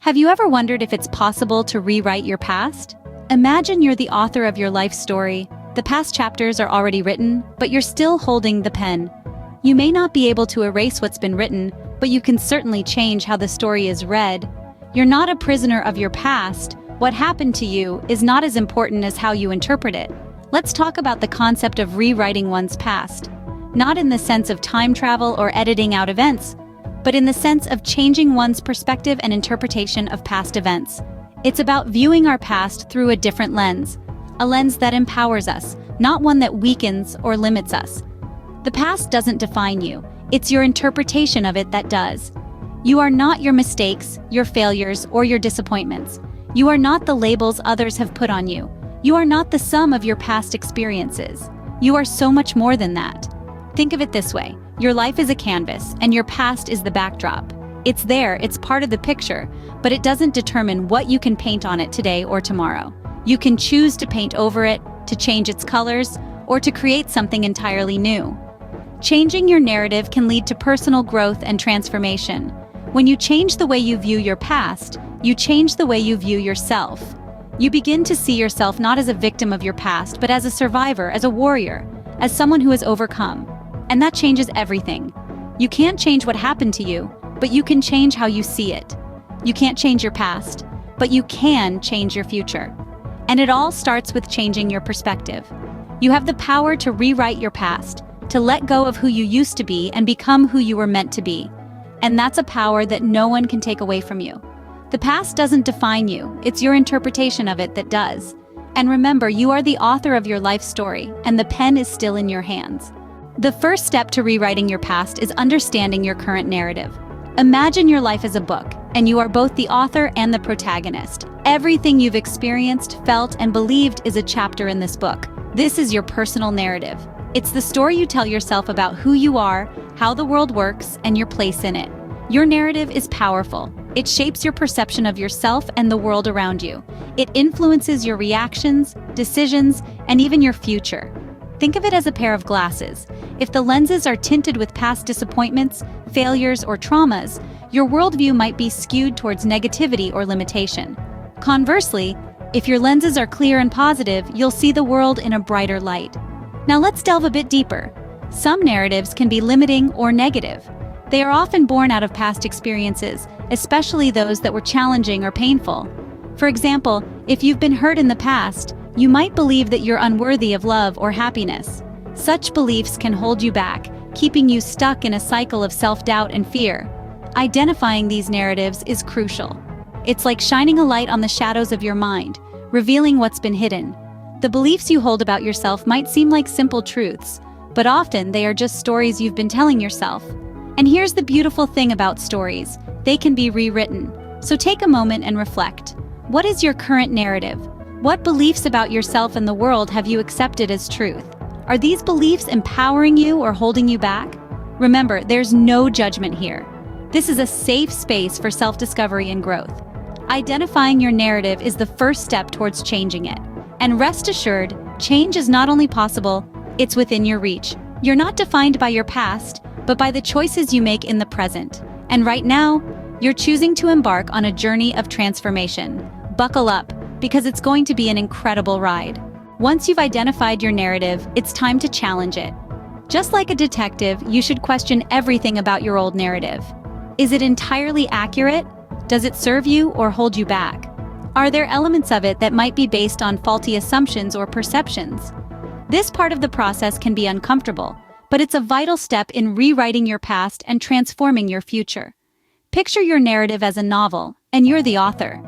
Have you ever wondered if it's possible to rewrite your past? Imagine you're the author of your life story. The past chapters are already written, but you're still holding the pen. You may not be able to erase what's been written, but you can certainly change how the story is read. You're not a prisoner of your past. What happened to you is not as important as how you interpret it. Let's talk about the concept of rewriting one's past. Not in the sense of time travel or editing out events, but in the sense of changing one's perspective and interpretation of past events. It's about viewing our past through a different lens, a lens that empowers us, not one that weakens or limits us. The past doesn't define you, it's your interpretation of it that does. You are not your mistakes, your failures, or your disappointments. You are not the labels others have put on you. You are not the sum of your past experiences. You are so much more than that. Think of it this way. Your life is a canvas, and your past is the backdrop. It's there, it's part of the picture, but it doesn't determine what you can paint on it today or tomorrow. You can choose to paint over it, to change its colors, or to create something entirely new. Changing your narrative can lead to personal growth and transformation. When you change the way you view your past, you change the way you view yourself. You begin to see yourself not as a victim of your past, but as a survivor, as a warrior, as someone who has overcome. And that changes everything. You can't change what happened to you, but you can change how you see it. You can't change your past, but you can change your future. And it all starts with changing your perspective. You have the power to rewrite your past, to let go of who you used to be and become who you were meant to be. And that's a power that no one can take away from you. The past doesn't define you, it's your interpretation of it that does. And remember, you are the author of your life story, and the pen is still in your hands. The first step to rewriting your past is understanding your current narrative. Imagine your life as a book, and you are both the author and the protagonist. Everything you've experienced, felt, and believed is a chapter in this book. This is your personal narrative. It's the story you tell yourself about who you are, how the world works, and your place in it. Your narrative is powerful. It shapes your perception of yourself and the world around you. It influences your reactions, decisions, and even your future. Think of it as a pair of glasses. If the lenses are tinted with past disappointments, failures, or traumas, your worldview might be skewed towards negativity or limitation. Conversely, if your lenses are clear and positive, you'll see the world in a brighter light. Now let's delve a bit deeper. Some narratives can be limiting or negative. They are often born out of past experiences, especially those that were challenging or painful. For example, if you've been hurt in the past, you might believe that you're unworthy of love or happiness. Such beliefs can hold you back, keeping you stuck in a cycle of self-doubt and fear. Identifying these narratives is crucial. It's like shining a light on the shadows of your mind, revealing what's been hidden. The beliefs you hold about yourself might seem like simple truths, but often they are just stories you've been telling yourself. And here's the beautiful thing about stories. They can be rewritten. So take a moment and reflect. What is your current narrative? What beliefs about yourself and the world have you accepted as truth? Are these beliefs empowering you or holding you back? Remember, there's no judgment here. This is a safe space for self-discovery and growth. Identifying your narrative is the first step towards changing it. And rest assured, change is not only possible, it's within your reach. You're not defined by your past, but by the choices you make in the present. And right now, you're choosing to embark on a journey of transformation. Buckle up, because it's going to be an incredible ride. Once you've identified your narrative, it's time to challenge it. Just like a detective, you should question everything about your old narrative. Is it entirely accurate? Does it serve you or hold you back? Are there elements of it that might be based on faulty assumptions or perceptions? This part of the process can be uncomfortable, but it's a vital step in rewriting your past and transforming your future. Picture your narrative as a novel, and you're the author.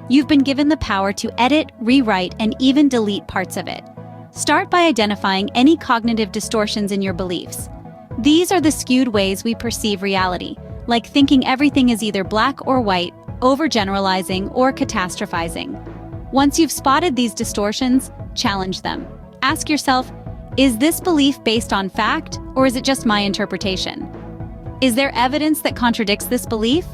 You've been given the power to edit, rewrite, and even delete parts of it. Start by identifying any cognitive distortions in your beliefs. These are the skewed ways we perceive reality, like thinking everything is either black or white, overgeneralizing, or catastrophizing. Once you've spotted these distortions, challenge them. Ask yourself, is this belief based on fact, or is it just my interpretation? Is there evidence that contradicts this belief?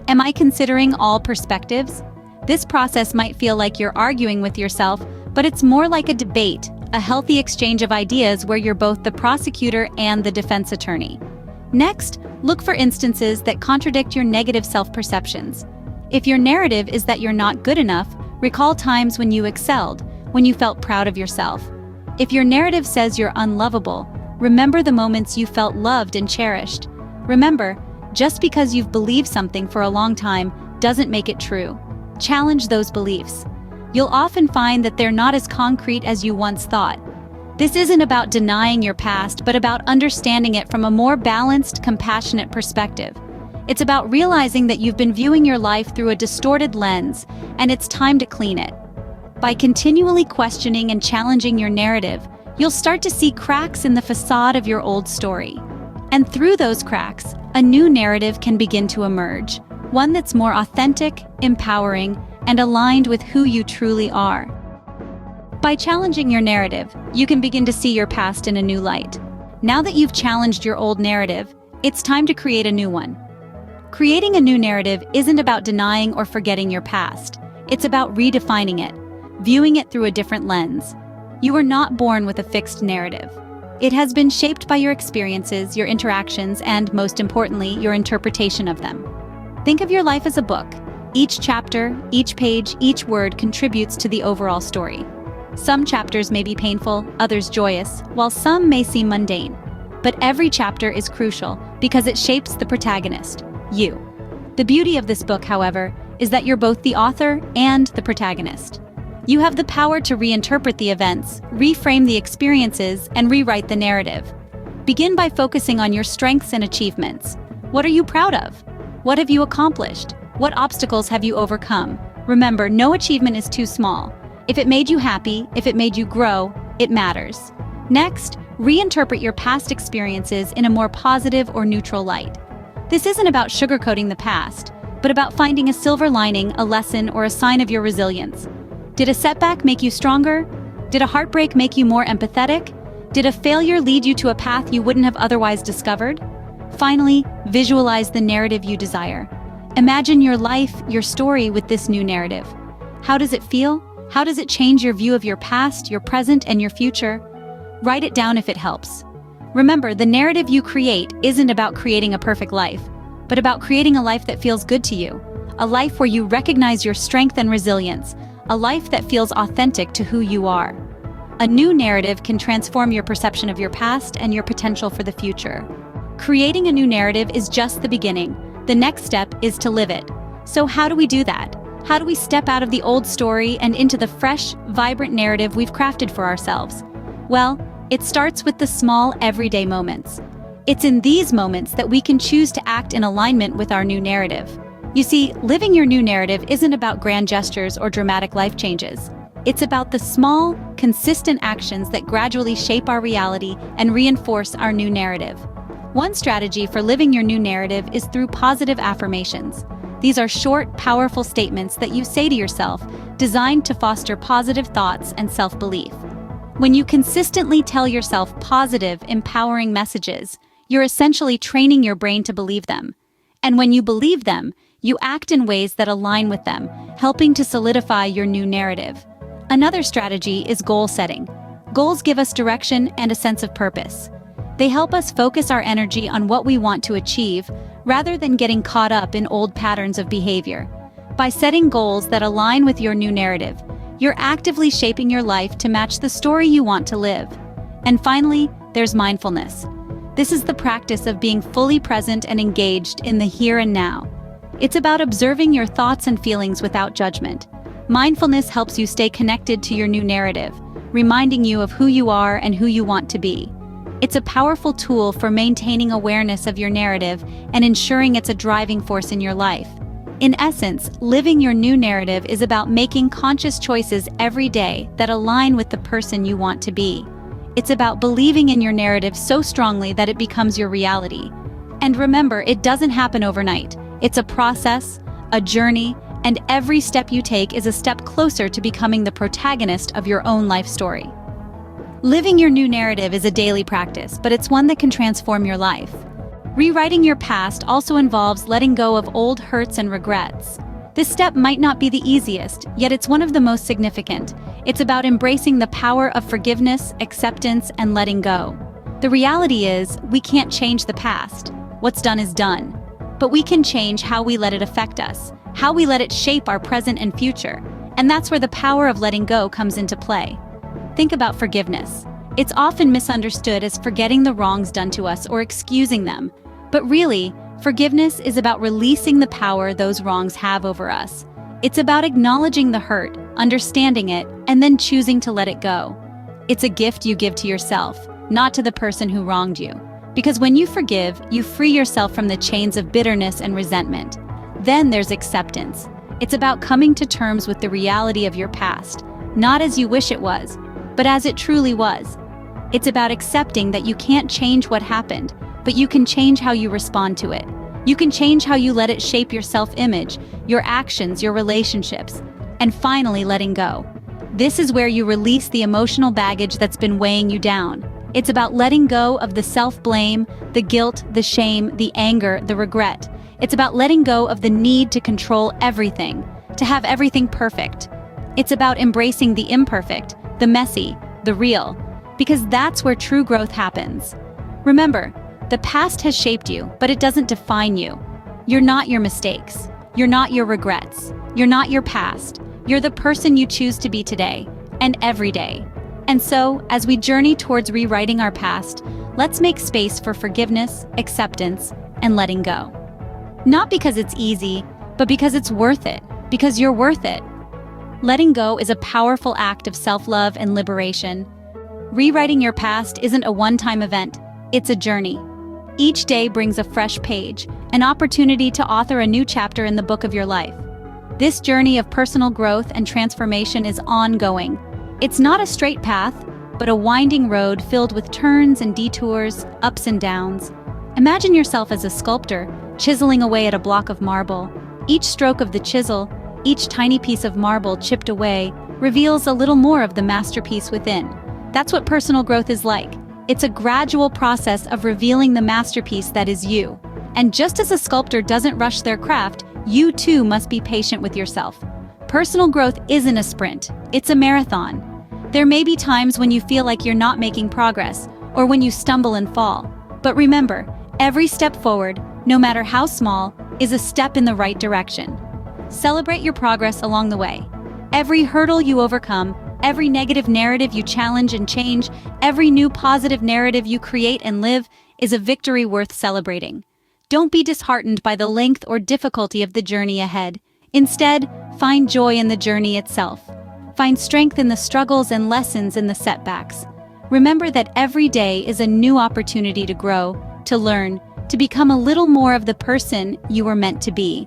Am I considering all perspectives? This process might feel like you're arguing with yourself, but it's more like a debate, a healthy exchange of ideas where you're both the prosecutor and the defense attorney. Next, look for instances that contradict your negative self-perceptions. If your narrative is that you're not good enough, recall times when you excelled, when you felt proud of yourself. If your narrative says you're unlovable, remember the moments you felt loved and cherished. Remember, just because you've believed something for a long time doesn't make it true. Challenge those beliefs. You'll often find that they're not as concrete as you once thought. This isn't about denying your past, but about understanding it from a more balanced, compassionate perspective. It's about realizing that you've been viewing your life through a distorted lens, and it's time to clean it. By continually questioning and challenging your narrative, you'll start to see cracks in the facade of your old story. And through those cracks, a new narrative can begin to emerge, one that's more authentic, empowering, and aligned with who you truly are. By challenging your narrative, you can begin to see your past in a new light. Now that you've challenged your old narrative, it's time to create a new one. Creating a new narrative isn't about denying or forgetting your past. It's about redefining it, viewing it through a different lens. You were not born with a fixed narrative. It has been shaped by your experiences, your interactions, and, most importantly, your interpretation of them. Think of your life as a book. Each chapter, each page, each word contributes to the overall story. Some chapters may be painful, others joyous, while some may seem mundane. But every chapter is crucial because it shapes the protagonist, you. The beauty of this book, however, is that you're both the author and the protagonist. You have the power to reinterpret the events, reframe the experiences, and rewrite the narrative. Begin by focusing on your strengths and achievements. What are you proud of? What have you accomplished? What obstacles have you overcome? Remember, no achievement is too small. If it made you happy, if it made you grow, it matters. Next, reinterpret your past experiences in a more positive or neutral light. This isn't about sugarcoating the past, but about finding a silver lining, a lesson, or a sign of your resilience. Did a setback make you stronger? Did a heartbreak make you more empathetic? Did a failure lead you to a path you wouldn't have otherwise discovered? Finally, visualize the narrative you desire. Imagine your life, your story with this new narrative. How does it feel? How does it change your view of your past, your present, and your future? Write it down if it helps. Remember, the narrative you create isn't about creating a perfect life, but about creating a life that feels good to you. A life where you recognize your strength and resilience. A life that feels authentic to who you are. A new narrative can transform your perception of your past and your potential for the future. Creating a new narrative is just the beginning. The next step is to live it. So how do we do that? How do we step out of the old story and into the fresh, vibrant narrative we've crafted for ourselves? Well, it starts with the small, everyday moments. It's in these moments that we can choose to act in alignment with our new narrative. You see, living your new narrative isn't about grand gestures or dramatic life changes. It's about the small, consistent actions that gradually shape our reality and reinforce our new narrative. One strategy for living your new narrative is through positive affirmations. These are short, powerful statements that you say to yourself, designed to foster positive thoughts and self-belief. When you consistently tell yourself positive, empowering messages, you're essentially training your brain to believe them. And when you believe them, you act in ways that align with them, helping to solidify your new narrative. Another strategy is goal setting. Goals give us direction and a sense of purpose. They help us focus our energy on what we want to achieve, rather than getting caught up in old patterns of behavior. By setting goals that align with your new narrative, you're actively shaping your life to match the story you want to live. And finally, there's mindfulness. This is the practice of being fully present and engaged in the here and now. It's about observing your thoughts and feelings without judgment. Mindfulness helps you stay connected to your new narrative, reminding you of who you are and who you want to be. It's a powerful tool for maintaining awareness of your narrative and ensuring it's a driving force in your life. In essence, living your new narrative is about making conscious choices every day that align with the person you want to be. It's about believing in your narrative so strongly that it becomes your reality. And remember, it doesn't happen overnight. It's a process, a journey, and every step you take is a step closer to becoming the protagonist of your own life story. Living your new narrative is a daily practice, but it's one that can transform your life. Rewriting your past also involves letting go of old hurts and regrets. This step might not be the easiest, yet it's one of the most significant. It's about embracing the power of forgiveness, acceptance, and letting go. The reality is, we can't change the past. What's done is done. but we can change how we let it affect us, how we let it shape our present and future. And that's where the power of letting go comes into play. Think about forgiveness. It's often misunderstood as forgetting the wrongs done to us or excusing them. But really, forgiveness is about releasing the power those wrongs have over us. It's about acknowledging the hurt, understanding it, and then choosing to let it go. It's a gift you give to yourself, not to the person who wronged you. Because when you forgive, you free yourself from the chains of bitterness and resentment. Then there's acceptance. It's about coming to terms with the reality of your past, not as you wish it was, but as it truly was. It's about accepting that you can't change what happened, but you can change how you respond to it. You can change how you let it shape your self-image, your actions, your relationships, and finally letting go. This is where you release the emotional baggage that's been weighing you down. It's about letting go of the self-blame, the guilt, the shame, the anger, the regret. It's about letting go of the need to control everything, to have everything perfect. It's about embracing the imperfect, the messy, the real, because that's where true growth happens. Remember, the past has shaped you, but it doesn't define you. You're not your mistakes. You're not your regrets. You're not your past. You're the person you choose to be today, and every day. And so, as we journey towards rewriting our past, let's make space for forgiveness, acceptance, and letting go. Not because it's easy, but because it's worth it, because you're worth it. Letting go is a powerful act of self-love and liberation. Rewriting your past isn't a one-time event, it's a journey. Each day brings a fresh page, an opportunity to author a new chapter in the book of your life. This journey of personal growth and transformation is ongoing. It's not a straight path, but a winding road filled with turns and detours, ups and downs. Imagine yourself as a sculptor, chiseling away at a block of marble. Each stroke of the chisel, each tiny piece of marble chipped away, reveals a little more of the masterpiece within. That's what personal growth is like. It's a gradual process of revealing the masterpiece that is you. And just as a sculptor doesn't rush their craft, you too must be patient with yourself. Personal growth isn't a sprint, it's a marathon. There may be times when you feel like you're not making progress, or when you stumble and fall. But remember, every step forward, no matter how small, is a step in the right direction. Celebrate your progress along the way. Every hurdle you overcome, every negative narrative you challenge and change, every new positive narrative you create and live is a victory worth celebrating. Don't be disheartened by the length or difficulty of the journey ahead. Instead, find joy in the journey itself. Find strength in the struggles and lessons in the setbacks. Remember that every day is a new opportunity to grow, to learn, to become a little more of the person you were meant to be.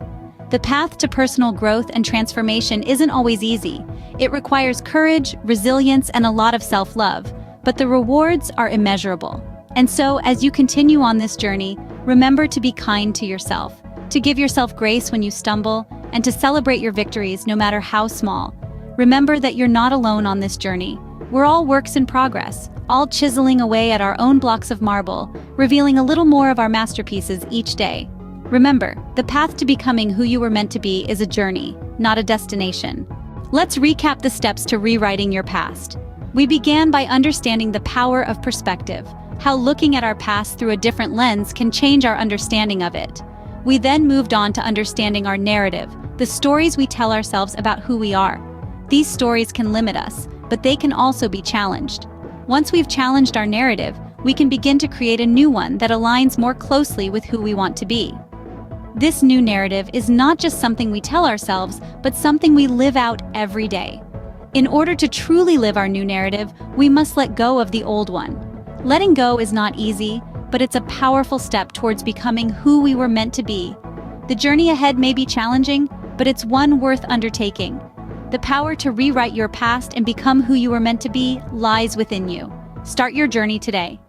The path to personal growth and transformation isn't always easy. It requires courage, resilience, and a lot of self-love, but the rewards are immeasurable. And so, as you continue on this journey, remember to be kind to yourself, to give yourself grace when you stumble, and to celebrate your victories no matter how small. Remember that you're not alone on this journey. We're all works in progress, all chiseling away at our own blocks of marble, revealing a little more of our masterpieces each day. Remember, the path to becoming who you were meant to be is a journey, not a destination. Let's recap the steps to rewriting your past. We began by understanding the power of perspective, how looking at our past through a different lens can change our understanding of it. We then moved on to understanding our narrative, the stories we tell ourselves about who we are. These stories can limit us, but they can also be challenged. Once we've challenged our narrative, we can begin to create a new one that aligns more closely with who we want to be. This new narrative is not just something we tell ourselves, but something we live out every day. In order to truly live our new narrative, we must let go of the old one. Letting go is not easy, but it's a powerful step towards becoming who we were meant to be. The journey ahead may be challenging, but it's one worth undertaking. The power to rewrite your past and become who you were meant to be lies within you. Start your journey today.